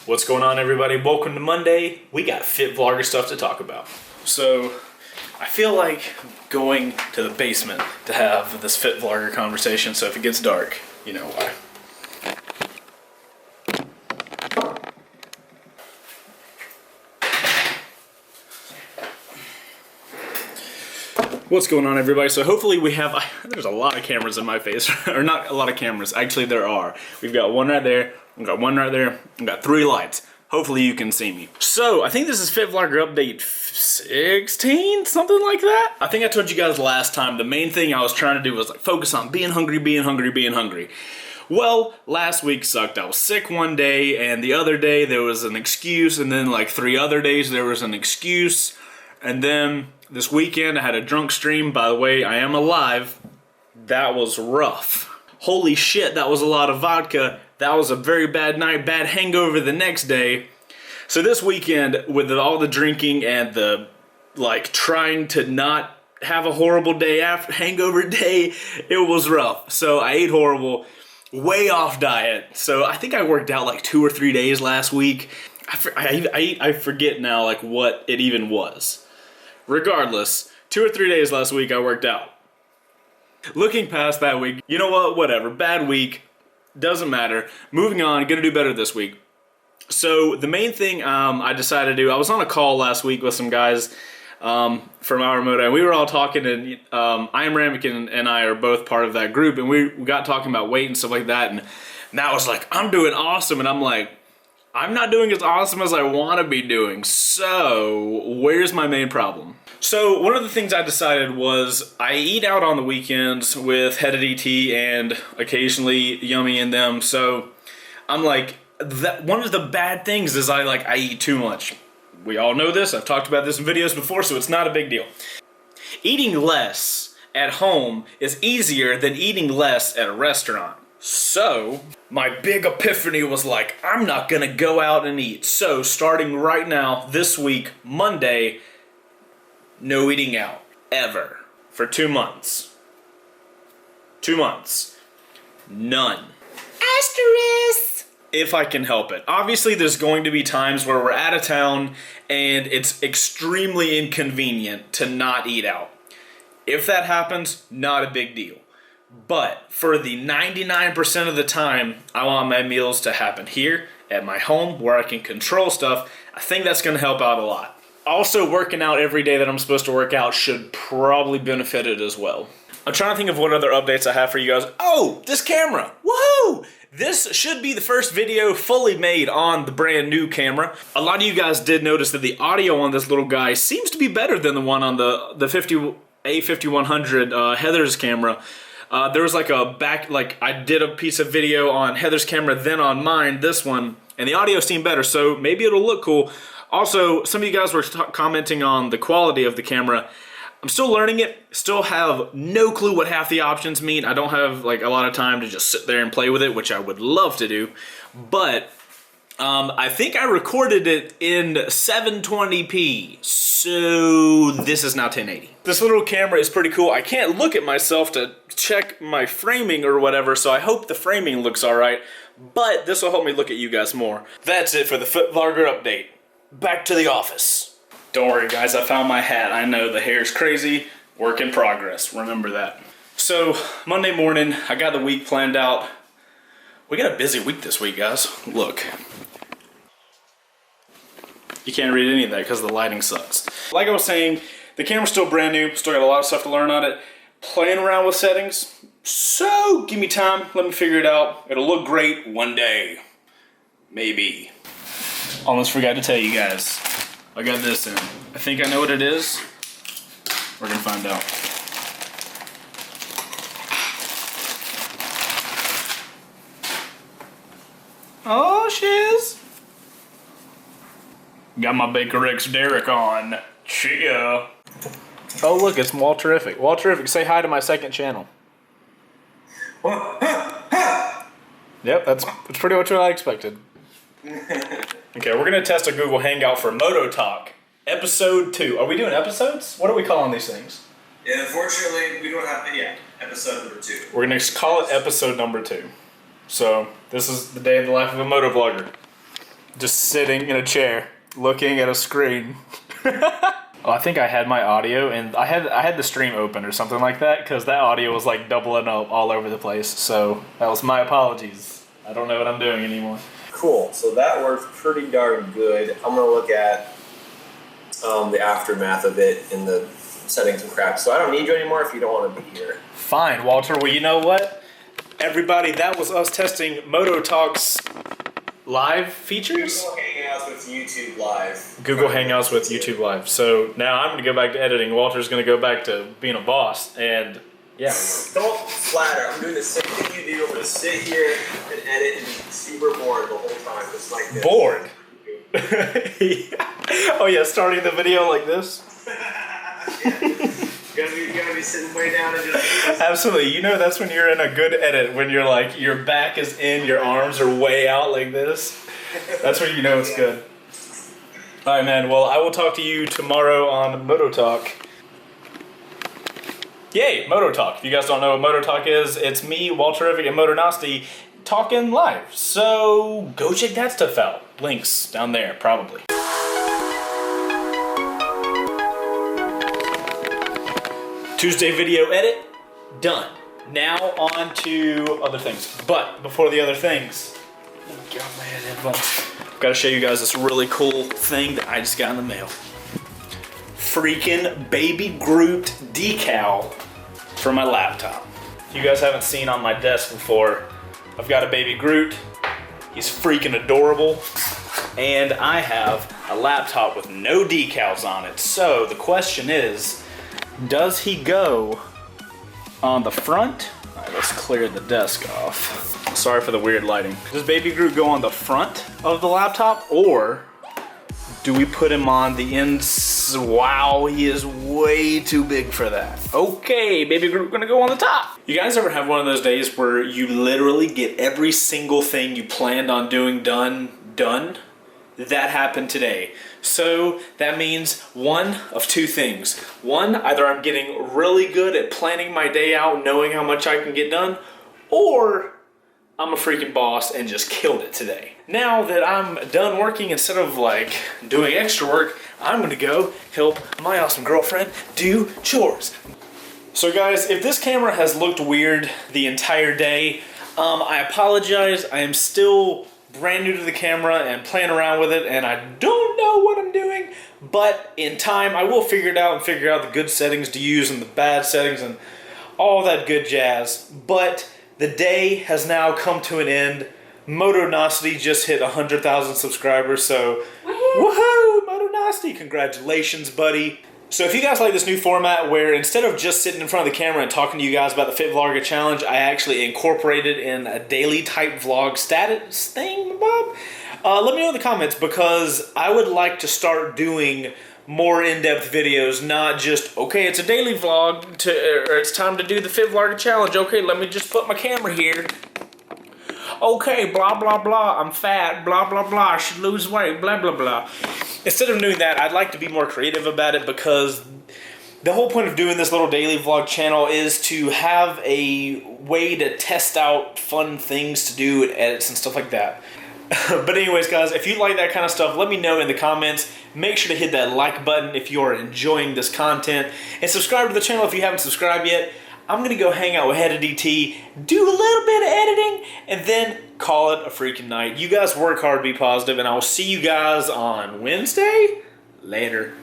What's going on, everybody? Welcome to Monday. We got FitVlogger stuff to talk about. So, I feel like going to the basement to have this FitVlogger conversation, so if it gets dark, you know why. What's going on, everybody? So hopefully we have, there's a lot of cameras in my face, or not a lot of cameras, actually there are. We've got one right there, we've got one right there, we've got 3 lights. Hopefully you can see me. So I think this is FitVlogger update 16, something like that. I think I told you guys last time, the main thing I was trying to do was like focus on being hungry, being hungry, being hungry. Well, last week sucked. I was sick one day, and the other day there was an excuse, and then like 3 other days there was an excuse, and then this weekend I had a drunk stream. By the way, I am alive. That was rough. Holy shit, that was a lot of vodka. That was a very bad night, bad hangover the next day. So this weekend, with all the drinking and the like trying to not have a horrible day after hangover day, it was rough. So I ate horrible, way off diet. So I think I worked out like 2 or 3 days last week. I forget now like what it even was. Regardless, 2 or 3 days last week I worked out. Looking past that week, you know what, whatever, bad week, doesn't matter. Moving on, gonna do better this week. So the main thing I decided to do, I was on a call last week with some guys from our moto, and we were all talking, and I am Ramekin and I are both part of that group, and we got talking about weight and stuff like that, and Matt was like, I'm doing awesome, and I'm like, I'm not doing as awesome as I want to be doing, so where's my main problem? So one of the things I decided was I eat out on the weekends with Headed ET and occasionally Yummy and them, so I'm like, that one of the bad things is I eat too much. We all know this, I've talked about this in videos before, so it's not a big deal. Eating less at home is easier than eating less at a restaurant. So, my big epiphany was like, I'm not gonna go out and eat. So, starting right now, this week, Monday, no eating out. Ever. For 2 months. 2 months. None. Asterisk! If I can help it. Obviously, there's going to be times where we're out of town and it's extremely inconvenient to not eat out. If that happens, not a big deal. But for the 99% of the time, I want my meals to happen here at my home where I can control stuff. I think that's going to help out a lot. Also, working out every day that I'm supposed to work out should probably benefit it as well. I'm trying to think of what other updates I have for you guys. Oh, this camera. Woohoo! This should be the first video fully made on the brand new camera. A lot of you guys did notice that the audio on this little guy seems to be better than the one on the A5100 Heather's camera. There was like I did a piece of video on Heather's camera, then on mine, this one, and the audio seemed better, so maybe it'll look cool. Also, some of you guys were commenting on the quality of the camera. I'm still learning it, still have no clue what half the options mean. I don't have like a lot of time to just sit there and play with it, which I would love to do, but I think I recorded it in 720p, so this is now 1080. This little camera is pretty cool. I can't look at myself to check my framing or whatever, so I hope the framing looks alright, but this will help me look at you guys more. That's it for the FitVlogger update. Back to the office. Don't worry guys, I found my hat. I know the hair's crazy, work in progress, remember that. So, Monday morning, I got the week planned out. We got a busy week this week, guys. Look. You can't read any of that because the lighting sucks. Like I was saying, the camera's still brand new, still got a lot of stuff to learn on it. Playing around with settings, so give me time, let me figure it out. It'll look great one day. Maybe. Almost forgot to tell you guys. I got this in. I think I know what it is. We're gonna find out. Oh, shiz. Got my Baker X Derek on. Cheer. Oh, look, it's Walterific. Walterific, say hi to my second channel. Yep, that's pretty much what I expected. Okay, we're gonna test a Google Hangout for Moto Talk, episode 2. Are we doing episodes? What are we calling these things? Yeah, unfortunately, we don't have it yet. Episode number 2. We're gonna call it episode number 2. So, this is the day in the life of a motovlogger. Just sitting in a chair, looking at a screen. I think I had my audio, and I had the stream open or something like that, because that audio was like doubling up all over the place. So that was my apologies. I don't know what I'm doing anymore. Cool. So that works pretty darn good. I'm gonna look at the aftermath of it in the settings and crap. So I don't need you anymore if you don't want to be here. Fine, Walter. Well, you know what? Everybody, that was us testing Moto Talk's live features. Google Hangouts with YouTube Live. Google Hangouts with YouTube Live. So now I'm going to go back to editing. Walter's going to go back to being a boss. And yeah. Don't flatter. I'm doing the same thing you do. I'm going to sit here and edit and be super bored the whole time. Just like this. Bored? Oh yeah, starting the video like this? You're gonna be sitting way down and just... Absolutely. You know that's when you're in a good edit, when you're like, your back is in, your arms are way out like this. That's when you know it's good. Alright man, well I will talk to you tomorrow on Moto Talk. Yay, Moto Talk. If you guys don't know what Moto Talk is, it's me, Walter Rivick, and Moto Nasty talking live. So go check that stuff out. Links down there, probably. Tuesday video edit, done. Now on to other things. But before the other things, let me get off my headphones. I've got to show you guys this really cool thing that I just got in the mail. Freaking Baby Groot decal for my laptop. If you guys haven't seen on my desk before, I've got a Baby Groot. He's freaking adorable. And I have a laptop with no decals on it. So the question is, does he go on the front? All right, let's clear the desk off. Sorry for the weird lighting. Does Baby Groot go on the front of the laptop, or do we put him on the ends? Wow, he is way too big for that. Okay, Baby Groot gonna go on the top. You guys ever have one of those days where you literally get every single thing you planned on doing done? That happened today. So that means one of two things. One, either I'm getting really good at planning my day out, knowing how much I can get done, or I'm a freaking boss and just killed it today. Now that I'm done working, instead of like doing extra work, I'm gonna go help my awesome girlfriend do chores. So guys, if this camera has looked weird the entire day, I apologize. I am still brand new to the camera and playing around with it, and I don't know what I'm doing, but in time I will figure it out and figure out the good settings to use and the bad settings and all that good jazz. But the day has now come to an end. Moto Nasty just hit 100,000 subscribers, so woohoo, Moto Nasty, congratulations buddy. So if you guys like this new format where instead of just sitting in front of the camera and talking to you guys about the FitVlogger challenge, I actually incorporated in a daily type vlog status thing, Bob, let me know in the comments, because I would like to start doing more in-depth videos, not just, okay, it's a daily vlog, or it's time to do the FitVlogger challenge, okay, let me just put my camera here. Okay, blah, blah, blah, I'm fat, blah, blah, blah, I should lose weight, blah, blah, blah. Instead of doing that, I'd like to be more creative about it, because the whole point of doing this little daily vlog channel is to have a way to test out fun things to do and edits and stuff like that. But anyways, guys, if you like that kind of stuff, let me know in the comments. Make sure to hit that like button if you are enjoying this content, and subscribe to the channel if you haven't subscribed yet. I'm going to go hang out with Head of DT, do a little bit of editing, and then call it a freaking night. You guys work hard, be positive, and I will see you guys on Wednesday. Later.